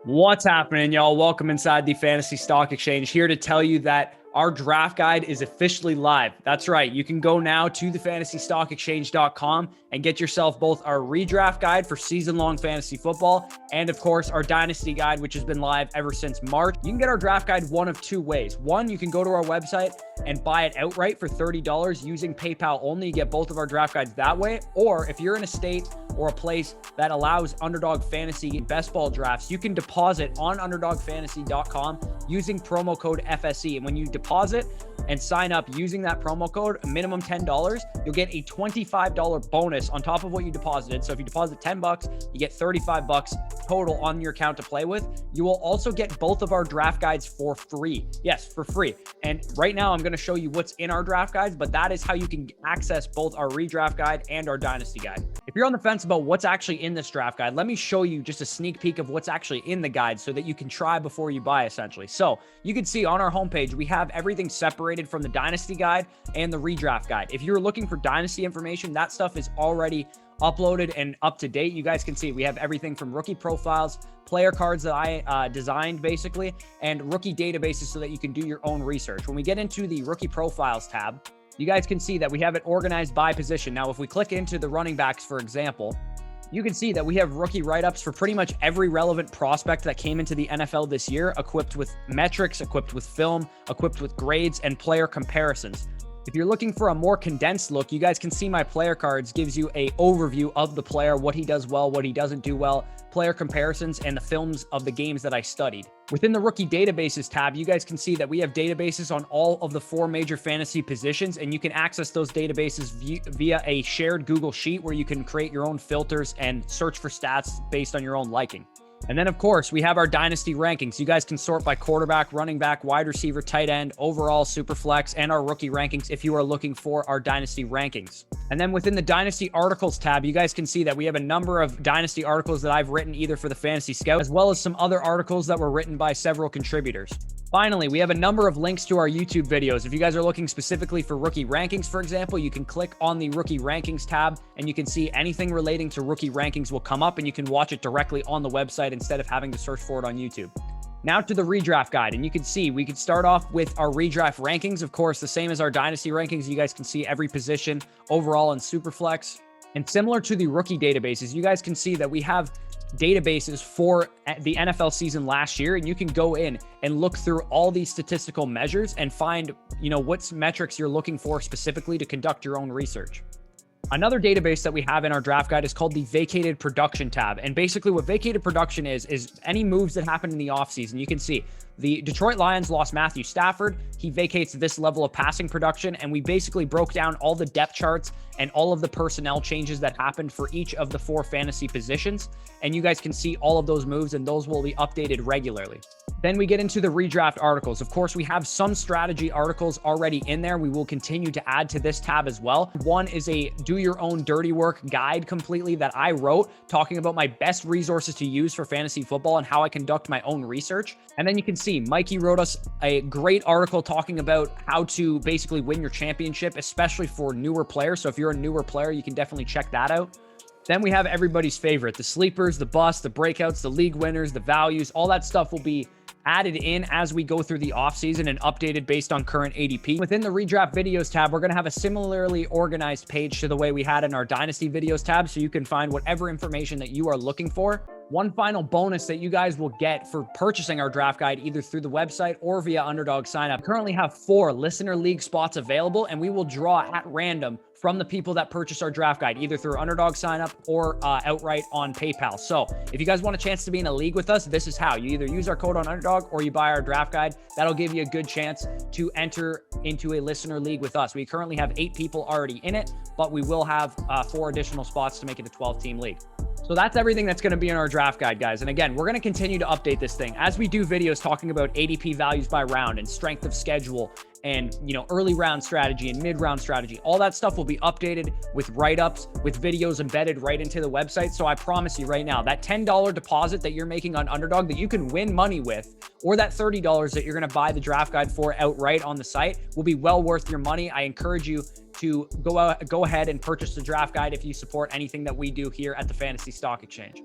What's happening, y'all? Welcome inside the Fantasy Stock Exchange. Here to tell you that our draft guide is officially live. That's right. You can go now to thefantasystockexchange.com and get yourself both our redraft guide for season-long fantasy football and, of course, our dynasty guide, which has been live ever since March. You can get our draft guide one of two ways. One, you can go to our website and buy it outright for $30 using PayPal only. You get both of our draft guides that way. Or if you're in a state or a place that allows Underdog Fantasy best ball drafts, you can deposit on underdogfantasy.com using promo code FSE. And when you deposit and sign up using that promo code, a minimum $10, you'll get a $25 bonus on top of what you deposited. So if you deposit $10, you get $35 total on your account to play with. You will also get both of our draft guides for free. Yes, for free. And right now I'm going to show you what's in our draft guides, but that is how you can access both our redraft guide and our dynasty guide. If you're on the fence about what's actually in this draft guide, let me show you just a sneak peek of what's actually in the guide so that you can try before you buy, essentially. So you can see on our homepage, we have everything separated from the dynasty guide and the redraft guide. If you're looking for dynasty information, that stuff is already uploaded and up to date. You guys can see we have everything from rookie profiles, player cards that I designed basically, and rookie databases so that you can do your own research. When we get into the rookie profiles tab, you guys can see that we have it organized by position. Now, if we click into the running backs, for example, you can see that we have rookie write-ups for pretty much every relevant prospect that came into the NFL this year, equipped with metrics, equipped with film, equipped with grades, and player comparisons. If you're looking for a more condensed look, you guys can see my player cards gives you an overview of the player, what he does well, what he doesn't do well, player comparisons, and the films of the games that I studied. Within the rookie databases tab, you guys can see that we have databases on all of the 4 major fantasy positions, and you can access those databases via a shared Google Sheet where you can create your own filters and search for stats based on your own liking. And then, of course, we have our Dynasty Rankings. You guys can sort by quarterback, running back, wide receiver, tight end, overall, super flex, and our rookie rankings if you are looking for our Dynasty Rankings. And then within the Dynasty Articles tab, you guys can see that we have a number of Dynasty articles that I've written either for the Fantasy Scout, as well as some other articles that were written by several contributors. Finally, we have a number of links to our YouTube videos. If you guys are looking specifically for rookie rankings, for example, you can click on the rookie rankings tab and you can see anything relating to rookie rankings will come up and you can watch it directly on the website instead of having to search for it on YouTube. Now to the redraft guide, and you can see we could start off with our redraft rankings. Of course, the same as our dynasty rankings. You guys can see every position overall and super flex. And similar to the rookie databases, you guys can see that we have databases for the NFL season last year, and you can go in and look through all these statistical measures and find, what metrics you're looking for specifically to conduct your own research. Another database that we have in our draft guide is called the Vacated Production tab. And basically what Vacated Production is any moves that happen in the offseason. You can see the Detroit Lions lost Matthew Stafford. He vacates this level of passing production. And we basically broke down all the depth charts and all of the personnel changes that happened for each of the 4 fantasy positions. And you guys can see all of those moves, and those will be updated regularly. Then we get into the redraft articles. Of course, we have some strategy articles already in there. We will continue to add to this tab as well. One is a do your own dirty work guide completely that I wrote, talking about my best resources to use for fantasy football and how I conduct my own research. And then you can see Mikey wrote us a great article talking about how to basically win your championship, especially for newer players. So if you're a newer player, you can definitely check that out. Then we have everybody's favorite, the sleepers, the busts, the breakouts, the league winners, the values, all that stuff will be added in as we go through the offseason and updated based on current ADP. Within the redraft videos tab, we're going to have a similarly organized page to the way we had in our dynasty videos tab, so you can find whatever information that you are looking for. One final bonus that you guys will get for purchasing our draft guide either through the website or via Underdog signup. We currently have 4 listener league spots available, and we will draw at random from the people that purchase our draft guide, either through Underdog signup or outright on PayPal. So if you guys want a chance to be in a league with us, this is how. You either use our code on Underdog or you buy our draft guide. That'll give you a good chance to enter into a listener league with us. We currently have 8 people already in it, but we will have 4 additional spots to make it a 12-team league. So that's everything that's going to be in our draft guide, guys. And again, we're going to continue to update this thing as we do videos talking about ADP values by round and strength of schedule and, early round strategy and mid round strategy. All that stuff will be updated with write-ups, with videos embedded right into the website. So I promise you right now, that $10 deposit that you're making on Underdog that you can win money with, or that $30 that you're going to buy the draft guide for outright on the site will be well worth your money. I encourage you to go ahead and purchase the draft guide if you support anything that we do here at the Fantasy Stock Exchange.